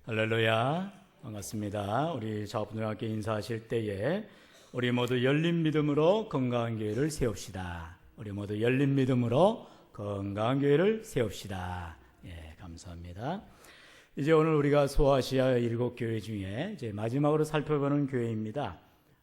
할렐루야, 반갑습니다. 우리 자부등학교 인사하실 때에 우리 모두 열린 믿음으로 건강한 교회를 세웁시다. 우리 모두 열린 믿음으로 건강한 교회를 세웁시다. 예, 감사합니다. 이제 오늘 우리가 소아시아 7교회 중에 이제 마지막으로 살펴보는 교회입니다.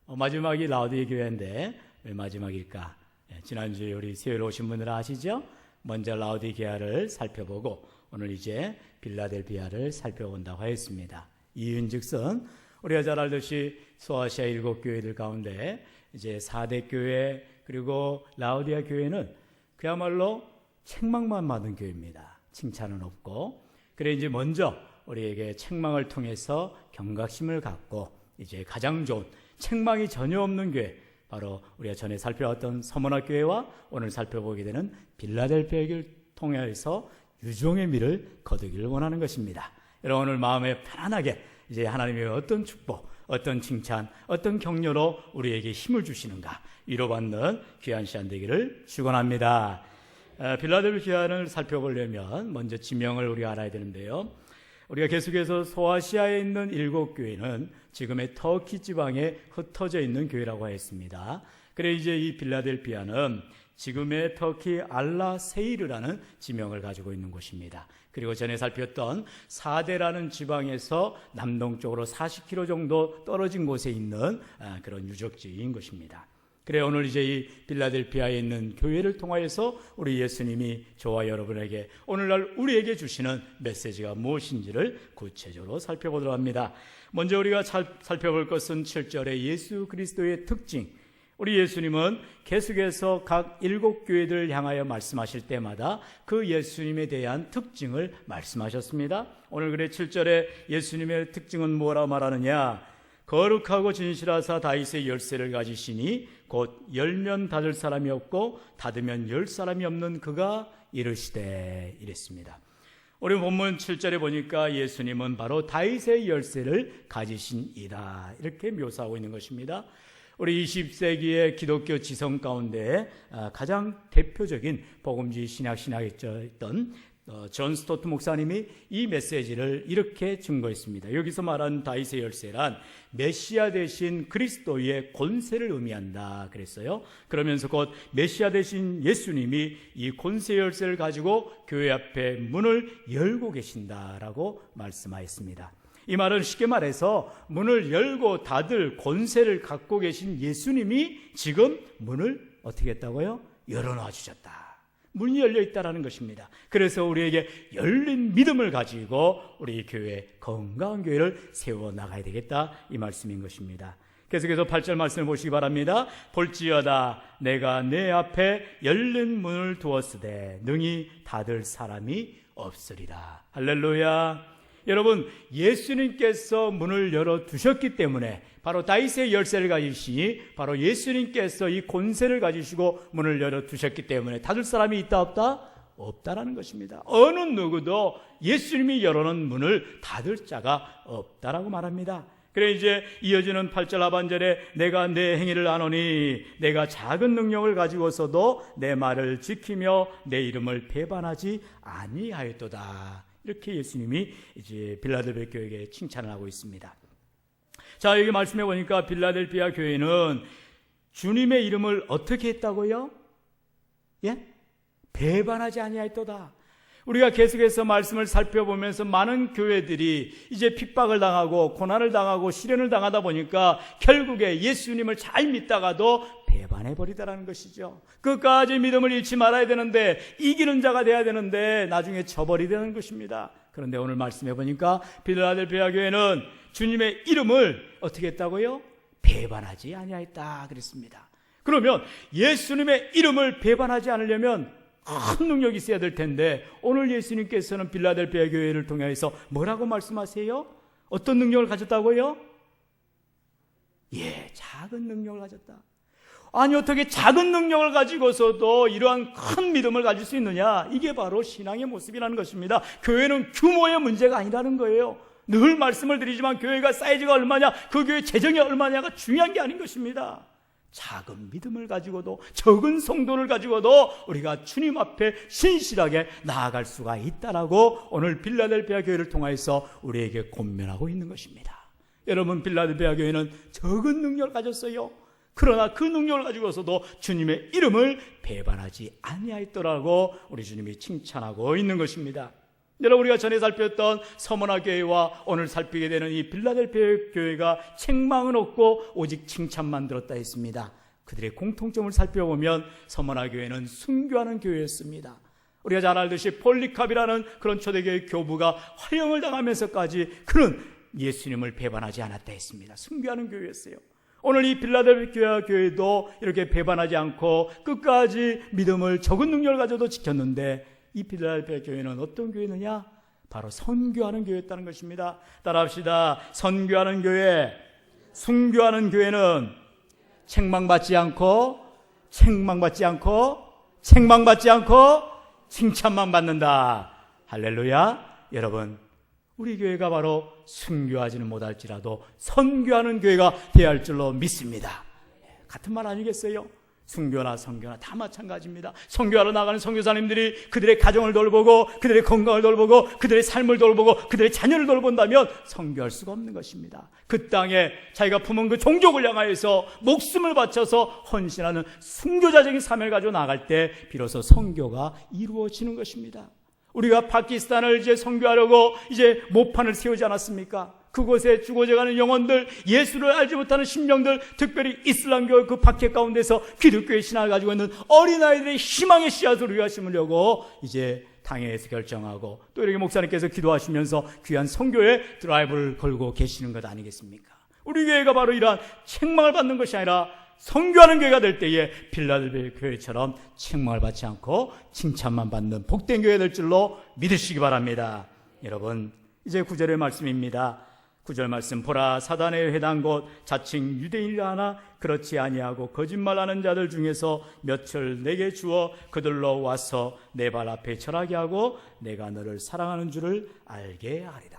마지막이 라우디게 교회인데 왜 마지막일까? 예, 지난주에 우리 수요일 오신 분들은 아시죠? 먼저 라우디게아를 살펴보고 오늘 이제 빌라델비아를 살펴본다고 하였습니다. 이윤즉슨 우리가 잘 알듯이 소아시아 7교회들 가운데 이제 4대 교회 그리고 라우디아 교회는 그야말로 책망만 받은 교회입니다. 칭찬은 없고. 그래 이제 먼저 우리에게 책망을 통해서 경각심을 갖고 이제 가장 좋은 책망이 전혀 없는 교회, 바로 우리가 전에 살펴봤던 서문화 교회와 오늘 살펴보게 되는 빌라델비아 교회를 통해서 유종의 미를 거두기를 원하는 것입니다. 여러분 오늘 마음에 편안하게 이제 하나님의 어떤 축복, 어떤 칭찬, 어떤 격려로 우리에게 힘을 주시는가 위로받는 귀한 시간 되기를 축원합니다. 빌라델비아를 살펴보려면 먼저 지명을 우리가 알아야 되는데요. 우리가 계속해서 소아시아에 있는 7교회는 지금의 터키 지방에 흩어져 있는 교회라고 했습니다. 그래 이제 이 빌라델비아는 지금의 터키 알라세이르라는 지명을 가지고 있는 곳입니다. 그리고 전에 살폈던 사데라는 지방에서 남동쪽으로 40km 정도 떨어진 곳에 있는 그런 유적지인 것입니다. 그래 오늘 이제 이 빌라델비아에 있는 교회를 통하여서 우리 예수님이 저와 여러분에게 오늘날 우리에게 주시는 메시지가 무엇인지를 구체적으로 살펴보도록 합니다. 먼저 우리가 살펴볼 것은 7절의 예수 그리스도의 특징. 우리 예수님은 계속해서 각 7교회들을 향하여 말씀하실 때마다 그 예수님에 대한 특징을 말씀하셨습니다. 오늘 그래 7절에 예수님의 특징은 뭐라 말하느냐? 거룩하고 진실하사 다윗의 열쇠를 가지시니 곧 열면 닫을 사람이 없고 닫으면 열 사람이 없는 그가 이르시되 이랬습니다. 우리 본문 7절에 보니까 예수님은 바로 다윗의 열쇠를 가지신 이다 이렇게 묘사하고 있는 것입니다. 우리 20세기의 기독교 지성 가운데 가장 대표적인 복음주의 신학이었던 존 스토트 목사님이 이 메시지를 이렇게 증거했습니다. 여기서 말한 다윗의 열쇠란 메시아 대신 그리스도의 권세를 의미한다 그랬어요. 그러면서 곧 메시아 대신 예수님이 이 권세 열쇠를 가지고 교회 앞에 문을 열고 계신다라고 말씀하였습니다. 이 말은 쉽게 말해서 문을 열고 닫을 권세를 갖고 계신 예수님이 지금 문을 어떻게 했다고요? 열어놔 주셨다. 문이 열려 있다는 것입니다. 그래서 우리에게 열린 믿음을 가지고 우리 교회, 건강한 교회를 세워나가야 되겠다 이 말씀인 것입니다. 계속해서 8절 말씀을 보시기 바랍니다. 볼지어다 내가 내 앞에 열린 문을 두었으되 능히 닫을 사람이 없으리라. 할렐루야. 여러분 예수님께서 문을 열어두셨기 때문에 바로 다윗의 열쇠를 가지시니 바로 예수님께서 이 권세를 가지시고 문을 열어두셨기 때문에 닫을 사람이 있다 없다? 없다라는 것입니다. 어느 누구도 예수님이 열어놓은 문을 닫을 자가 없다라고 말합니다. 그래 이제 이어지는 8절 하반절에 내가 내 행위를 아노니 내가 작은 능력을 가지고서도 내 말을 지키며 내 이름을 배반하지 아니하였도다. 이렇게 예수님이 이제 빌라델비아 교회에게 칭찬을 하고 있습니다. 자, 여기 말씀해 보니까 빌라델비아 교회는 주님의 이름을 어떻게 했다고요? 예? 배반하지 아니하였도다. 우리가 계속해서 말씀을 살펴보면서 많은 교회들이 이제 핍박을 당하고 고난을 당하고 시련을 당하다 보니까 결국에 예수님을 잘 믿다가도 배반해버리다라는 것이죠. 끝까지 믿음을 잃지 말아야 되는데 이기는 자가 돼야 되는데 나중에 져버리다는 것입니다. 그런데 오늘 말씀해 보니까 빌라델비아 교회는 주님의 이름을 어떻게 했다고요? 배반하지 아니하였다 그랬습니다. 그러면 예수님의 이름을 배반하지 않으려면 큰 능력이 있어야 될 텐데 오늘 예수님께서는 빌라델비아 교회를 통해서 뭐라고 말씀하세요? 어떤 능력을 가졌다고요? 예, 작은 능력을 가졌다. 아니 어떻게 작은 능력을 가지고서도 이러한 큰 믿음을 가질 수 있느냐? 이게 바로 신앙의 모습이라는 것입니다. 교회는 규모의 문제가 아니라는 거예요. 늘 말씀을 드리지만 교회가 사이즈가 얼마냐, 그 교회 재정이 얼마냐가 중요한 게 아닌 것입니다. 작은 믿음을 가지고도, 적은 성도를 가지고도 우리가 주님 앞에 신실하게 나아갈 수가 있다라고 오늘 빌라델피아 교회를 통해서 우리에게 권면하고 있는 것입니다. 여러분, 빌라델피아 교회는 적은 능력을 가졌어요. 그러나 그 능력을 가지고서도 주님의 이름을 배반하지 아니하였더라고 우리 주님이 칭찬하고 있는 것입니다. 여러분, 우리가 전에 살폈던 서머나 교회와 오늘 살피게 되는 이 빌라델피아 교회가 책망은 없고 오직 칭찬만 들었다 했습니다. 그들의 공통점을 살펴보면 서머나 교회는 순교하는 교회였습니다. 우리가 잘 알듯이 폴리캅이라는 그런 초대교회 교부가 화형을 당하면서까지 그는 예수님을 배반하지 않았다 했습니다. 순교하는 교회였어요. 오늘 이 빌라델피아 교회도 이렇게 배반하지 않고 끝까지 믿음을 적은 능력을 가져도 지켰는데, 이 빌라델피아 교회는 어떤 교회느냐? 바로 선교하는 교회였다는 것입니다. 따라합시다. 선교하는 교회, 순교하는 교회는 책망받지 않고 칭찬만 받는다. 할렐루야. 여러분, 우리 교회가 바로 순교하지는 못할지라도 선교하는 교회가 되어야 할 줄로 믿습니다. 같은 말 아니겠어요? 순교나 선교나 다 마찬가지입니다. 선교하러 나가는 선교사님들이 그들의 가정을 돌보고 그들의 건강을 돌보고 그들의 삶을 돌보고 그들의 자녀를 돌본다면 선교할 수가 없는 것입니다. 그 땅에 자기가 품은 그 종족을 향하여서 목숨을 바쳐서 헌신하는 순교자적인 삶을 가지고 나갈 때 비로소 선교가 이루어지는 것입니다. 우리가 파키스탄을 이제 선교하려고 이제 모판을 세우지 않았습니까? 그곳에 죽어져가는 영혼들, 예수를 알지 못하는 심령들, 특별히 이슬람교 그 박해 가운데서 기독교의 신앙을 가지고 있는 어린아이들의 희망의 씨앗을 우리가 심으려고 이제 당회에서 결정하고 또 이렇게 목사님께서 기도하시면서 귀한 선교에 드라이브를 걸고 계시는 것 아니겠습니까? 우리 교회가 바로 이러한 책망을 받는 것이 아니라 선교하는 교회가 될 때에 빌라델피아 교회처럼 책망을 받지 않고 칭찬만 받는 복된 교회가 될 줄로 믿으시기 바랍니다. 여러분, 이제 9절의 말씀입니다. 9절 말씀, 보라, 사단의 회당 곧 자칭 유대인이라 하나 그렇지 아니하고 거짓말하는 자들 중에서 몇을 내게 주어 그들로 와서 내 발 앞에 절하게 하고 내가 너를 사랑하는 줄을 알게 하리라.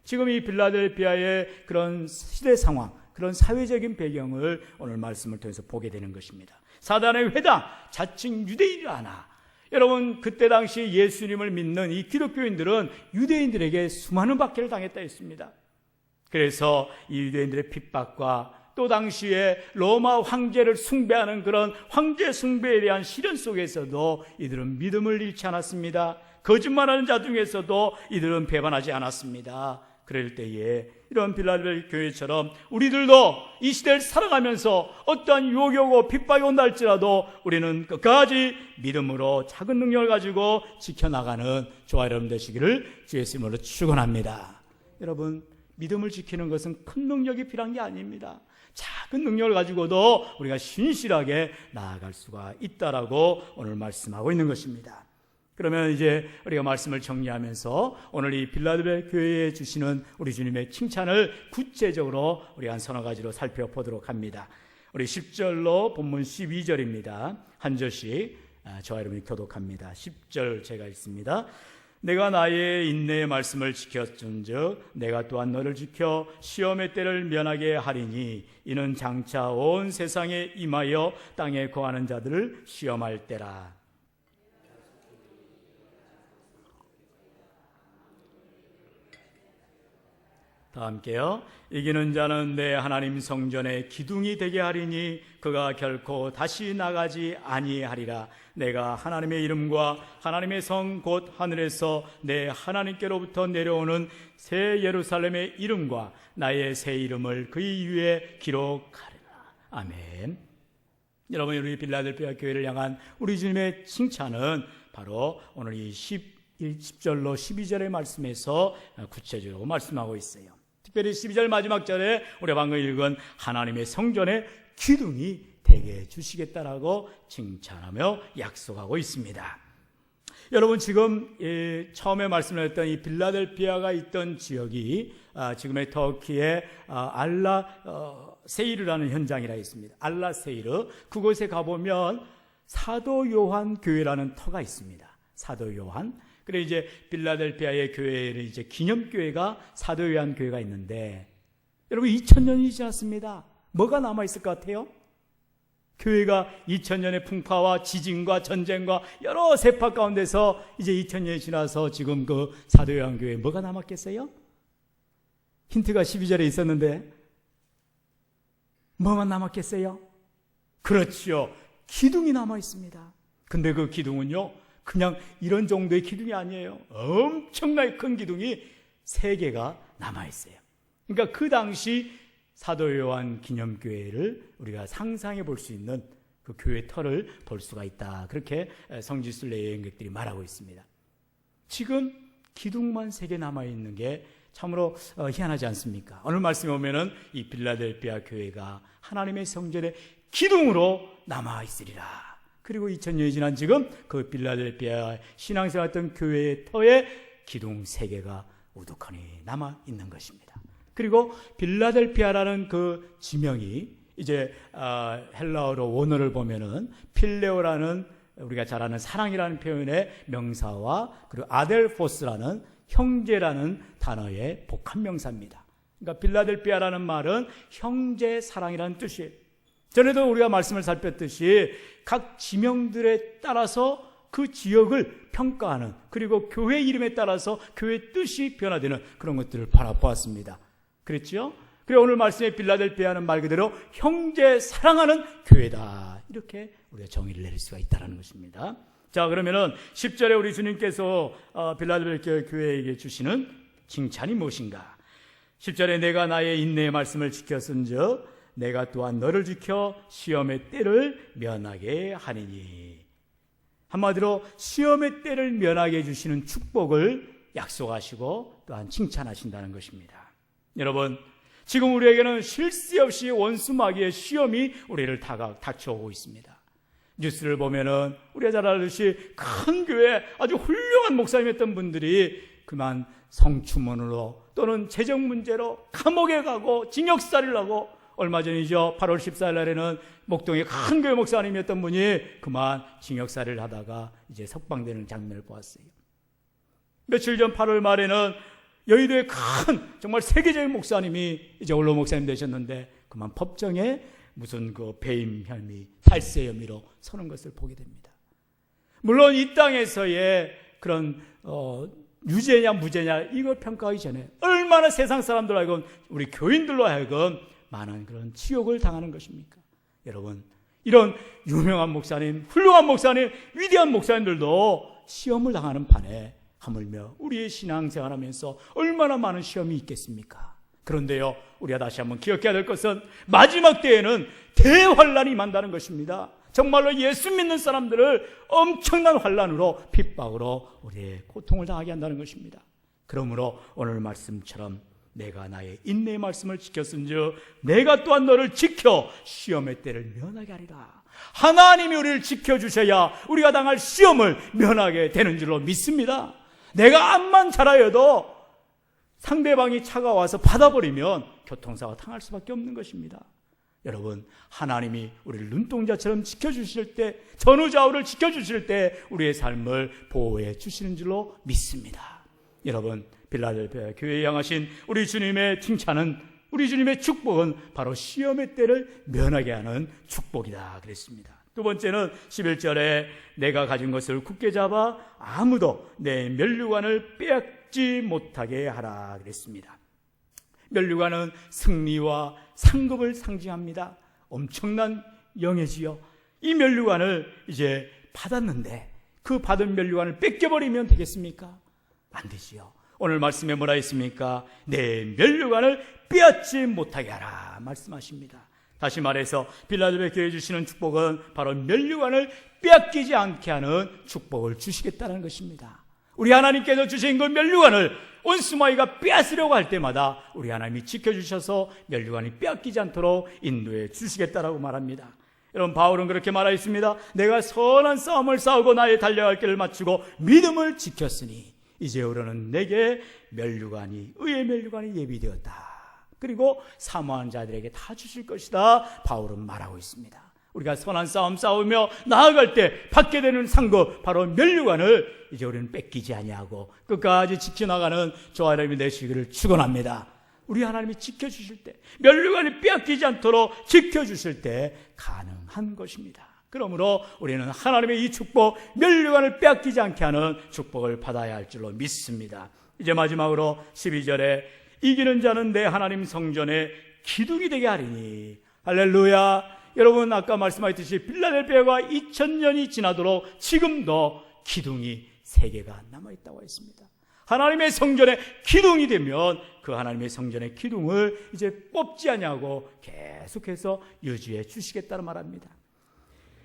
지금 이 빌라델피아의 그런 시대 상황, 그런 사회적인 배경을 오늘 말씀을 통해서 보게 되는 것입니다. 사단의 회당, 자칭 유대인이라 하나. 여러분, 그때 당시 예수님을 믿는 이 기독교인들은 유대인들에게 수많은 박해를 당했다 했습니다. 그래서 이 유대인들의 핍박과 또 당시에 로마 황제를 숭배하는 그런 황제 숭배에 대한 시련 속에서도 이들은 믿음을 잃지 않았습니다. 거짓말하는 자 중에서도 이들은 배반하지 않았습니다. 그럴 때에 이런 빌라델피아 교회처럼 우리들도 이 시대를 살아가면서 어떠한 유혹이 오고 핍박이 온다 할지라도 우리는 끝까지 믿음으로 작은 능력을 가지고 지켜나가는 저와 여러분 되시기를 주의 이름으로 축원합니다. 여러분, 믿음을 지키는 것은 큰 능력이 필요한 게 아닙니다. 작은 능력을 가지고도 우리가 신실하게 나아갈 수가 있다라고 오늘 말씀하고 있는 것입니다. 그러면 이제 우리가 말씀을 정리하면서 오늘 이 빌라델피아 교회에 주시는 우리 주님의 칭찬을 구체적으로 우리 한 서너 가지로 살펴보도록 합니다. 우리 10절로 본문 12절입니다. 한 절씩 저와 여러분이 교독합니다. 10절 제가 읽습니다. 내가 나의 인내의 말씀을 지켰은즉 내가 또한 너를 지켜 시험의 때를 면하게 하리니 이는 장차 온 세상에 임하여 땅에 거하는 자들을 시험할 때라. 다 함께요. 이기는 자는 내 하나님 성전의 기둥이 되게 하리니 그가 결코 다시 나가지 아니하리라. 내가 하나님의 이름과 하나님의 성 곧 하늘에서 내 하나님께로부터 내려오는 새 예루살렘의 이름과 나의 새 이름을 그의 위에 기록하리라. 아멘. 여러분, 우리 빌라델피아 교회를 향한 우리 주님의 칭찬은 바로 오늘 이 10절로 12절의 말씀에서 구체적으로 말씀하고 있어요. 특별히 12절 마지막 절에 우리가 방금 읽은 하나님의 성전의 기둥이 되게 해주시겠다라고 칭찬하며 약속하고 있습니다. 여러분, 지금 처음에 말씀드렸던 이 빌라델피아가 있던 지역이 지금의 터키의 알라세이르라는 현장이라 있습니다. 알라세이르, 그곳에 가보면 사도 요한 교회라는 터가 있습니다. 사도 요한. 그래 이제 빌라델피아의 교회는 이제 기념교회가 사도 요한 교회가 있는데, 여러분 2000년이 지났습니다. 뭐가 남아 있을 것 같아요? 교회가 2000년의 풍파와 지진과 전쟁과 여러 세파 가운데서 이제 2000년이 지나서 지금 그 사도 요한교회에 뭐가 남았겠어요? 힌트가 12절에 있었는데 뭐만 남았겠어요? 그렇죠. 기둥이 남아 있습니다. 근데 그 기둥은요, 그냥 이런 정도의 기둥이 아니에요. 엄청나게 큰 기둥이 3개가 남아 있어요. 그러니까 그 당시 사도 요한 기념교회를 우리가 상상해 볼 수 있는 그 교회 터를 볼 수가 있다. 그렇게 성지순례 여행객들이 말하고 있습니다. 지금 기둥만 3개 남아 있는 게 참으로 희한하지 않습니까? 오늘 말씀에 보면은 이 빌라델피아 교회가 하나님의 성전의 기둥으로 남아 있으리라. 그리고 2000년이 지난 지금 그 빌라델피아 신앙생활했던 교회의 터에 기둥 3개가 우두커니 남아 있는 것입니다. 그리고 빌라델피아라는 그 지명이 이제 헬라어로 원어를 보면은 필레오라는 우리가 잘 아는 사랑이라는 표현의 명사와 그리고 아델포스라는 형제라는 단어의 복합 명사입니다. 그러니까 빌라델피아라는 말은 형제 사랑이라는 뜻이에요. 전에도 우리가 말씀을 살폈듯이 각 지명들에 따라서 그 지역을 평가하는, 그리고 교회 이름에 따라서 교회 뜻이 변화되는 그런 것들을 바라보았습니다. 그랬죠? 그리고 오늘 말씀의 빌라델피아는 말 그대로 형제 사랑하는 교회다. 이렇게 우리가 정의를 내릴 수가 있다는 것입니다. 자, 그러면은 10절에 우리 주님께서 빌라델피아 교회에게 주시는 칭찬이 무엇인가? 10절에 내가 나의 인내의 말씀을 지켰은즉 내가 또한 너를 지켜 시험의 때를 면하게 하리니. 한마디로 시험의 때를 면하게 해주시는 축복을 약속하시고 또한 칭찬하신다는 것입니다. 여러분, 지금 우리에게는 쉴 새 없이 원수 마귀의 시험이 우리를 닥쳐오고 있습니다. 뉴스를 보면은 우리가 잘 알듯이 큰 교회 아주 훌륭한 목사님이었던 분들이 그만 성추문으로 또는 재정 문제로 감옥에 가고 징역살이를 하고, 얼마 전이죠, 8월 14일 날에는 목동의 큰 교회 목사님이었던 분이 그만 징역살이를 하다가 이제 석방되는 장면을 보았어요. 며칠 전 8월 말에는 여의도의 큰 정말 세계적인 목사님이 이제 원로 목사님 되셨는데 그만 법정에 무슨 그 배임 혐의, 탈세 혐의로 서는 것을 보게 됩니다. 물론 이 땅에서의 그런 유죄냐 무죄냐 이걸 평가하기 전에 얼마나 세상 사람들로 하여금 우리 교인들로 하여금 많은 그런 치욕을 당하는 것입니까? 여러분, 이런 유명한 목사님, 훌륭한 목사님, 위대한 목사님들도 시험을 당하는 판에 하물며 우리의 신앙생활하면서 얼마나 많은 시험이 있겠습니까? 그런데요, 우리가 다시 한번 기억해야 될 것은 마지막 때에는 대환란이 임한다는 것입니다. 정말로 예수 믿는 사람들을 엄청난 환란으로, 핍박으로 우리의 고통을 당하게 한다는 것입니다. 그러므로 오늘 말씀처럼 내가 나의 인내의 말씀을 지켰은즉 내가 또한 너를 지켜 시험의 때를 면하게 하리라. 하나님이 우리를 지켜주셔야 우리가 당할 시험을 면하게 되는 줄로 믿습니다. 내가 암만 잘하여도 상대방이 차가 와서 받아버리면 교통사고가 당할 수밖에 없는 것입니다. 여러분, 하나님이 우리를 눈동자처럼 지켜주실 때, 전후좌우를 지켜주실 때 우리의 삶을 보호해 주시는 줄로 믿습니다. 여러분, 빌라델피아 교회에 향하신 우리 주님의 칭찬은, 우리 주님의 축복은 바로 시험의 때를 면하게 하는 축복이다 그랬습니다. 두 번째는 11절에 내가 가진 것을 굳게 잡아 아무도 내 면류관을 빼앗지 못하게 하라 그랬습니다. 면류관은 승리와 상급을 상징합니다. 엄청난 영예지요. 이 면류관을 이제 받았는데 그 받은 면류관을 뺏겨버리면 되겠습니까? 안 되지요. 오늘 말씀에 뭐라 했습니까? 내 면류관을 빼앗지 못하게 하라 말씀하십니다. 다시 말해서 빌라델피아 교회에 주시는 축복은 바로 면류관을 빼앗기지 않게 하는 축복을 주시겠다는 것입니다. 우리 하나님께서 주신 그 면류관을 원수마귀가 빼앗으려고 할 때마다 우리 하나님이 지켜주셔서 면류관이 빼앗기지 않도록 인도해 주시겠다라고 말합니다. 여러분, 바울은 그렇게 말하였습니다. 내가 선한 싸움을 싸우고 나의 달려갈 길을 마치고 믿음을 지켰으니 이제부터는 내게 면류관이, 의의 면류관이 예비되었다. 그리고 사모하는 자들에게 다 주실 것이다. 바울은 말하고 있습니다. 우리가 선한 싸움 싸우며 나아갈 때 받게 되는 상급, 바로 면류관을 이제 우리는 뺏기지 아니하고 끝까지 지켜나가는 저와 여러분이 되시기를 축원합니다. 우리 하나님이 지켜주실 때, 면류관이 빼앗기지 않도록 지켜주실 때 가능합니다. 한 것입니다. 그러므로 우리는 하나님의 이 축복, 면류관을 빼앗기지 않게 하는 축복을 받아야 할 줄로 믿습니다. 이제 마지막으로 12절에 이기는 자는 내 하나님 성전에 기둥이 되게 하리니. 할렐루야. 여러분, 아까 말씀하셨듯이 빌라델피아가 2000년이 지나도록 지금도 기둥이 3개가 남아있다고 했습니다. 하나님의 성전에 기둥이 되면 그 하나님의 성전의 기둥을 이제 뽑지 아니하고 계속해서 유지해 주시겠다는 말합니다.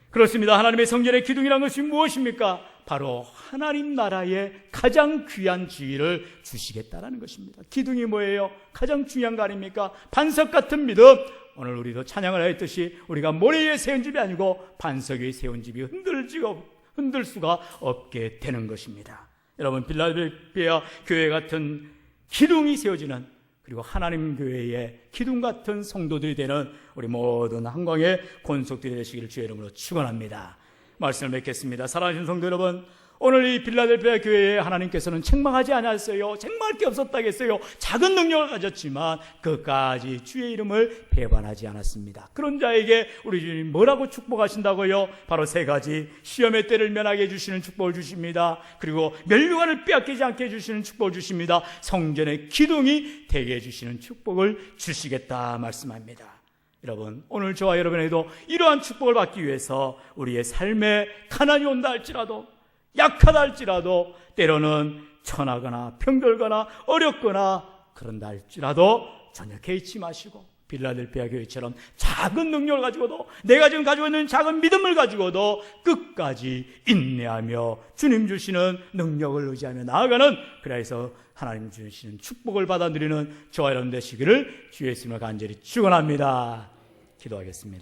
그렇습니다. 하나님의 성전의 기둥이란 것이 무엇입니까? 바로 하나님 나라의 가장 귀한 지위를 주시겠다라는 것입니다. 기둥이 뭐예요? 가장 중요한 거 아닙니까? 반석 같은 믿음. 오늘 우리도 찬양을 했듯이 우리가 모래 위에 세운 집이 아니고 반석 위에 세운 집이 흔들 수가 없게 되는 것입니다. 여러분, 빌라델피아 교회 같은 기둥이 세워지는, 그리고 하나님 교회의 기둥 같은 성도들이 되는 우리 모든 한광의 권속들이 되시기를 주의 이름으로 축원합니다. 말씀을 맺겠습니다. 사랑하시는 성도 여러분, 오늘 이 빌라델피아 교회에 하나님께서는 책망하지 않았어요. 책망할 게 없었다겠어요. 작은 능력을 가졌지만 끝까지 주의 이름을 배반하지 않았습니다. 그런 자에게 우리 주님 뭐라고 축복하신다고요? 바로 3가지. 시험의 때를 면하게 해주시는 축복을 주십니다. 그리고 멸류관을 빼앗기지 않게 해주시는 축복을 주십니다. 성전의 기둥이 되게 해주시는 축복을 주시겠다 말씀합니다. 여러분, 오늘 저와 여러분에게도 이러한 축복을 받기 위해서 우리의 삶에 가난이 온다 할지라도, 약하다 할지라도, 때로는 천하거나 평결거나 어렵거나 그런다 할지라도 전혀 개의치 마시고 빌라델피아 교회처럼 작은 능력을 가지고도, 내가 지금 가지고 있는 작은 믿음을 가지고도 끝까지 인내하며 주님 주시는 능력을 의지하며 나아가는, 그래서 하나님 주시는 축복을 받아 누리는 저와 여러분 되시기를 주의 이름으로 간절히 축원합니다. 기도하겠습니다.